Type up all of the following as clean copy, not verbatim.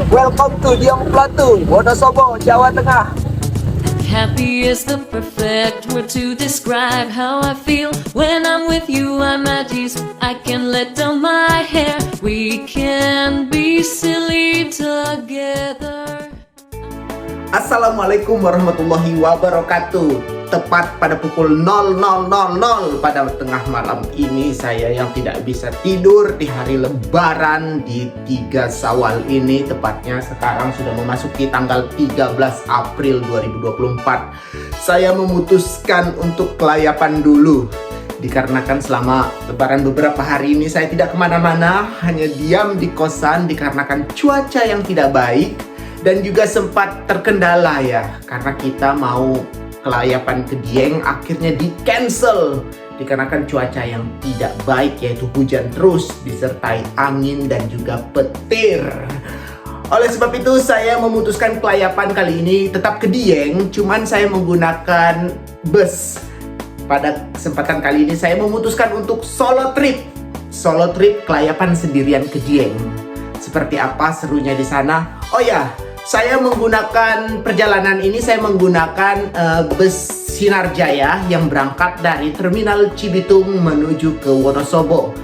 Welcome to Diam Platu, Wonosobo, Jawa Tengah. Happy is the perfect word to describe how I feel when I'm with you. I'm at ease. I can let down my hair. We can be silly together. Assalamualaikum warahmatullahi wabarakatuh. Tepat pada pukul 00.00 pada tengah malam ini, saya yang tidak bisa tidur di hari lebaran di 3 Syawal ini, tepatnya sekarang sudah memasuki tanggal 13 April 2024. Saya memutuskan untuk kelayapan dulu, dikarenakan selama lebaran beberapa hari ini saya tidak kemana-mana, hanya diam di kosan dikarenakan cuaca yang tidak baik. Dan juga sempat terkendala ya, karena kita mau kelayapan ke Dieng akhirnya di cancel dikarenakan cuaca yang tidak baik, yaitu hujan terus disertai angin dan juga petir. Oleh sebab itu saya memutuskan kelayapan kali ini tetap ke Dieng, cuman saya menggunakan bus. Pada kesempatan kali ini saya memutuskan untuk solo trip kelayapan sendirian ke Dieng. Seperti apa serunya di sana? Oh ya, saya menggunakan perjalanan ini, saya menggunakan bus Sinar Jaya yang berangkat dari Terminal Cibitung menuju ke Wonosobo.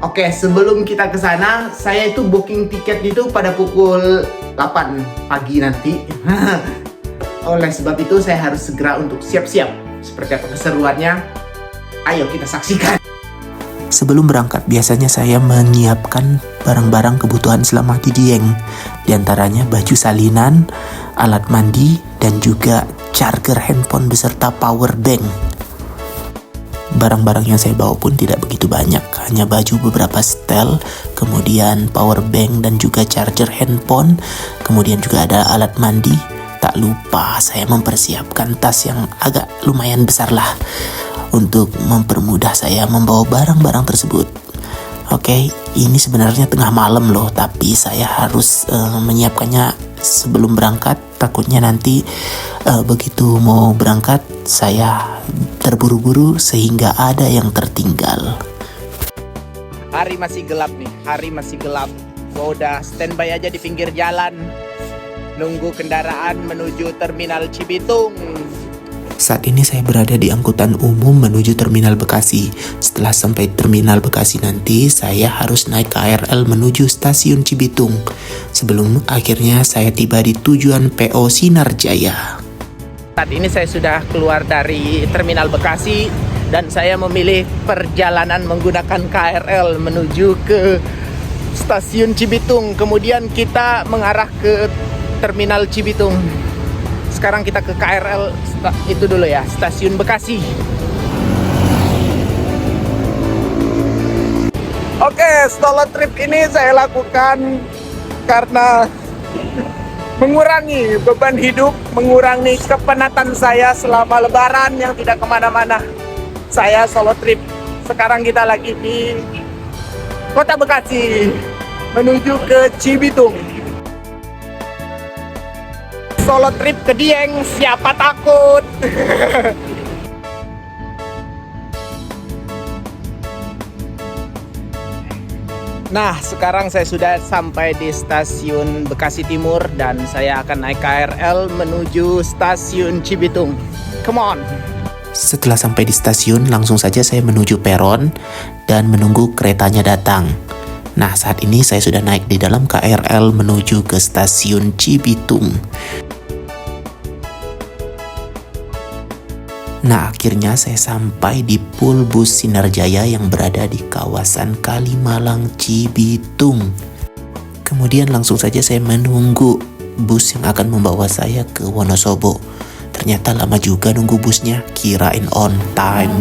Oke, sebelum kita ke sana, saya itu booking tiket itu pada pukul 8 pagi nanti. Oleh sebab itu saya harus segera untuk siap-siap. Seperti apa keseruannya? Ayo kita saksikan. Sebelum berangkat, biasanya saya menyiapkan barang-barang kebutuhan selama di Dieng. Di antaranya baju salinan, alat mandi, dan juga charger handphone beserta power bank. Barang-barang yang saya bawa pun tidak begitu banyak, hanya baju beberapa setel, kemudian power bank dan juga charger handphone, kemudian juga ada alat mandi. Tak lupa saya mempersiapkan tas yang agak lumayan besar lah, untuk mempermudah saya membawa barang-barang tersebut. Oke, ini sebenarnya tengah malam loh, tapi saya harus menyiapkannya sebelum berangkat. Takutnya nanti begitu mau berangkat saya terburu-buru sehingga ada yang tertinggal. Hari masih gelap nih, hari masih gelap. Gua udah standby aja di pinggir jalan, nunggu kendaraan menuju Terminal Cibitung. Saat ini saya berada di angkutan umum menuju Terminal Bekasi. Setelah sampai Terminal Bekasi nanti, saya harus naik KRL menuju Stasiun Cibitung. Sebelum akhirnya saya tiba di tujuan PO Sinar Jaya. Saat ini saya sudah keluar dari Terminal Bekasi dan saya memilih perjalanan menggunakan KRL menuju ke Stasiun Cibitung. Kemudian kita mengarah ke Terminal Cibitung. Sekarang kita ke KRL itu dulu ya, Stasiun Bekasi. Oke, solo trip ini saya lakukan karena mengurangi beban hidup, mengurangi kepenatan saya selama lebaran yang tidak kemana-mana. Saya solo trip. Sekarang kita lagi di Kota Bekasi menuju ke Cibitung. Solo trip ke Dieng, siapa takut? Nah, sekarang saya sudah sampai di Stasiun Bekasi Timur dan saya akan naik KRL menuju Stasiun Cibitung. Come on! Setelah sampai di stasiun, langsung saja saya menuju peron dan menunggu keretanya datang. Nah, saat ini saya sudah naik di dalam KRL menuju ke Stasiun Cibitung. Nah, akhirnya saya sampai di pool bus Sinar Jaya yang berada di kawasan Kalimalang, Cibitung. Kemudian langsung saja saya menunggu bus yang akan membawa saya ke Wonosobo. Ternyata lama juga nunggu busnya, kirain on time.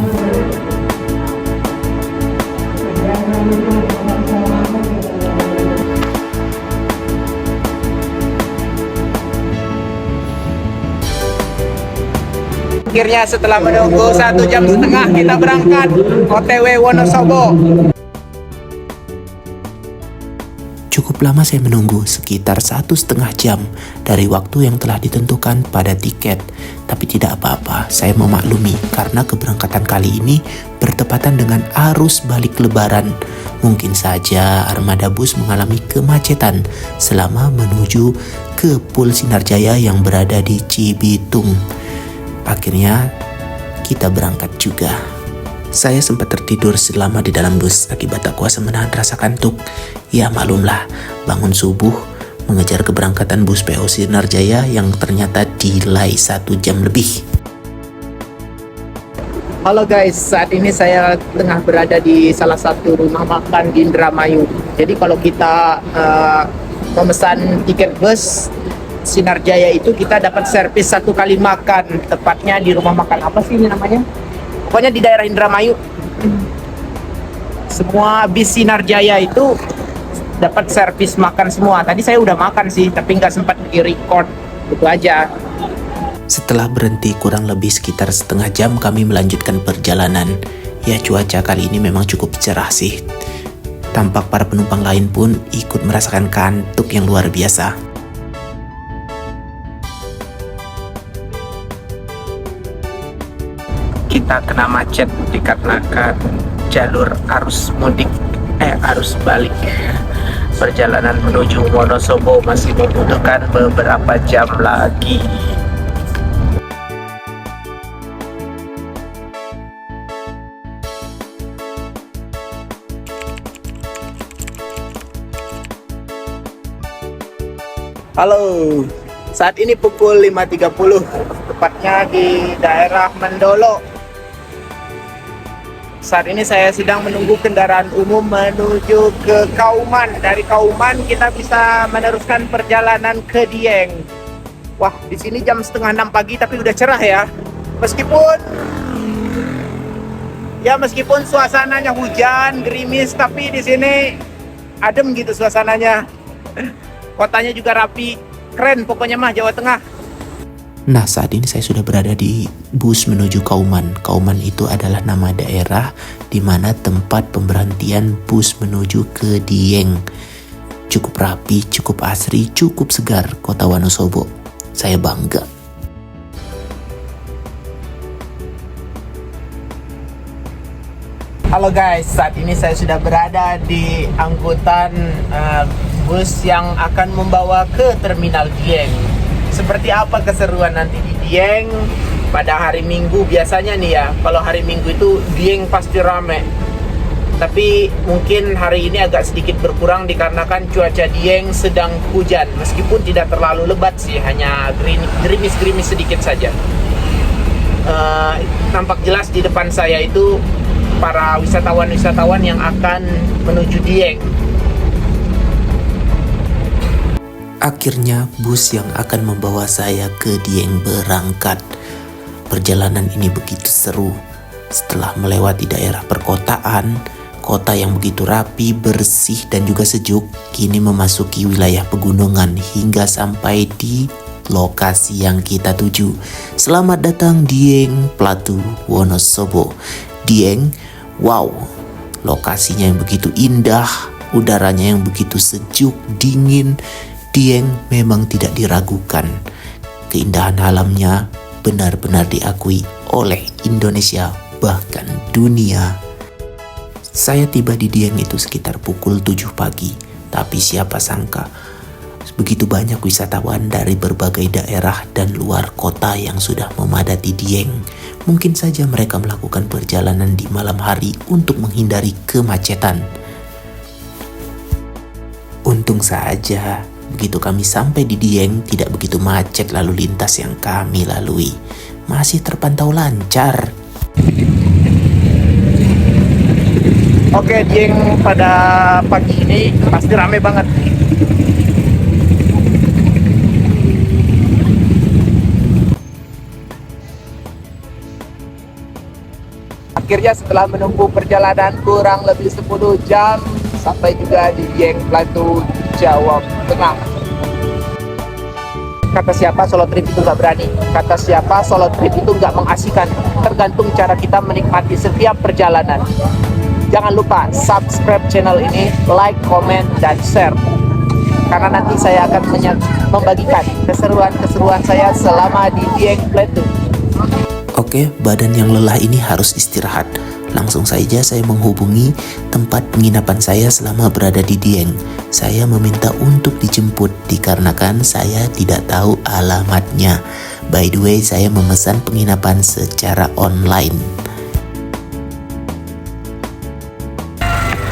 Akhirnya setelah menunggu 1,5 jam kita berangkat OTW Wonosobo. Cukup Cukup lama saya menunggu, sekitar 1,5 jam dari waktu yang telah ditentukan pada tiket. Tapi tidak apa-apa, saya memaklumi karena keberangkatan kali ini bertepatan dengan arus balik lebaran. Mungkin saja armada bus mengalami kemacetan selama menuju ke Pul Sinarjaya yang berada di Cibitung. Akhirnya kita berangkat juga. Saya sempat tertidur selama di dalam bus akibat tak kuasa menahan rasa kantuk. Ya maklumlah, bangun subuh mengejar keberangkatan bus PO Sinarjaya yang ternyata delay 1 jam lebih. Halo guys, saat ini saya tengah berada di salah satu rumah makan di Indramayu. Jadi kalau kita memesan tiket bus Sinarjaya itu kita dapat servis 1 kali makan. Tepatnya di rumah makan apa sih ini namanya? Pokoknya di daerah Indramayu. Semua bis Sinarjaya itu dapat servis makan semua. Tadi saya udah makan sih, tapi nggak sempat di-record. Itu aja. Setelah berhenti kurang lebih sekitar setengah jam, kami melanjutkan perjalanan. Ya, cuaca kali ini memang cukup cerah sih. Tampak para penumpang lain pun ikut merasakan kantuk yang luar biasa. Kita kena macet dikarenakan jalur arus balik. Perjalanan menuju Wonosobo masih membutuhkan beberapa jam lagi. Halo, saat ini pukul 5.30, tepatnya di daerah Mendolo. Saat ini saya sedang menunggu kendaraan umum menuju ke Kauman. Dari Kauman kita bisa meneruskan perjalanan ke Dieng. Wah, di sini jam 5:30 pagi tapi udah cerah ya. Meskipun suasananya hujan, gerimis, tapi di sini adem gitu suasananya. Kotanya juga rapi, keren pokoknya mah Jawa Tengah. Nah, saat ini saya sudah berada di bus menuju Kauman. Kauman itu adalah nama daerah di mana tempat pemberhentian bus menuju ke Dieng. Cukup rapi, cukup asri, cukup segar kota Wonosobo. Saya bangga. Halo guys, saat ini saya sudah berada di angkutan bus yang akan membawa ke Terminal Dieng. Seperti apa keseruan nanti di Dieng pada hari Minggu biasanya nih ya. Kalau hari Minggu itu Dieng pasti rame. Tapi mungkin hari ini agak sedikit berkurang dikarenakan cuaca Dieng sedang hujan. Meskipun tidak terlalu lebat sih, hanya gerimis-gerimis sedikit saja. Nampak jelas di depan saya itu para wisatawan-wisatawan yang akan menuju Dieng. Akhirnya bus yang akan membawa saya ke Dieng berangkat. Perjalanan ini begitu seru. Setelah melewati daerah perkotaan, kota yang begitu rapi, bersih dan juga sejuk, kini memasuki wilayah pegunungan hingga sampai di lokasi yang kita tuju. Selamat datang Dieng Plateau, Wonosobo. Dieng, wow, lokasinya yang begitu indah, udaranya yang begitu sejuk, dingin. Dieng memang tidak diragukan. Keindahan alamnya benar-benar diakui oleh Indonesia, bahkan dunia. Saya tiba di Dieng itu sekitar pukul 7 pagi. Tapi siapa sangka, begitu banyak wisatawan dari berbagai daerah dan luar kota yang sudah memadati Dieng. Mungkin saja mereka melakukan perjalanan di malam hari untuk menghindari kemacetan. Untung saja, begitu kami sampai di Dieng, tidak begitu macet lalu lintas yang kami lalui. Masih terpantau lancar. Oke, Dieng pada pagi ini pasti rame banget. Akhirnya setelah menunggu perjalanan kurang lebih 10 jam, sampai juga di Dieng Plateau, Jawa Tengah. Kata siapa solo trip itu nggak berani? Kata siapa solo trip itu nggak mengasihkan? Tergantung cara kita menikmati setiap perjalanan. Jangan lupa subscribe channel ini, like, comment, dan share. karena nanti saya akan membagikan keseruan-keseruan saya selama di Dieng Plateau. Oke, badan yang lelah ini harus istirahat. Langsung saja saya menghubungi tempat penginapan saya selama berada di Dieng. Saya meminta untuk dijemput dikarenakan saya tidak tahu alamatnya. By the way, saya memesan penginapan secara online.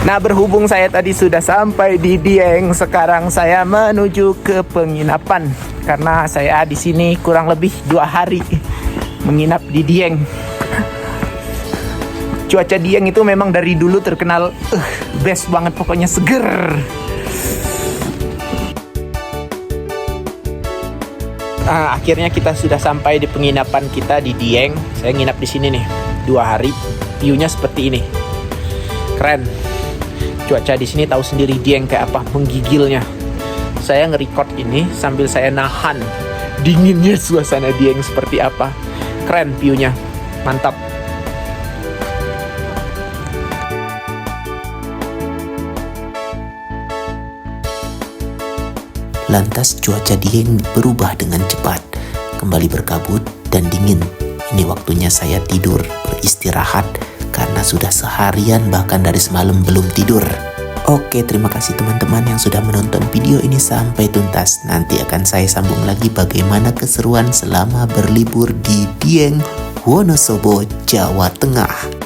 Nah, berhubung saya tadi sudah sampai di Dieng, sekarang saya menuju ke penginapan karena saya di sini kurang lebih 2 hari menginap di Dieng. Cuaca Dieng itu memang dari dulu terkenal best banget, pokoknya seger. Akhirnya kita sudah sampai di penginapan kita di Dieng. Saya nginap di sini nih 2 hari. View-nya seperti ini. Keren. Cuaca di sini tahu sendiri Dieng kayak apa, menggigilnya. Saya nge-record ini sambil saya nahan dinginnya suasana Dieng seperti apa. Keren view-nya. Mantap. Lantas cuaca Dieng berubah dengan cepat, kembali berkabut dan dingin. Ini waktunya saya tidur, beristirahat, karena sudah seharian bahkan dari semalam belum tidur. Oke, terima kasih teman-teman yang sudah menonton video ini sampai tuntas. Nanti akan saya sambung lagi bagaimana keseruan selama berlibur di Dieng, Wonosobo, Jawa Tengah.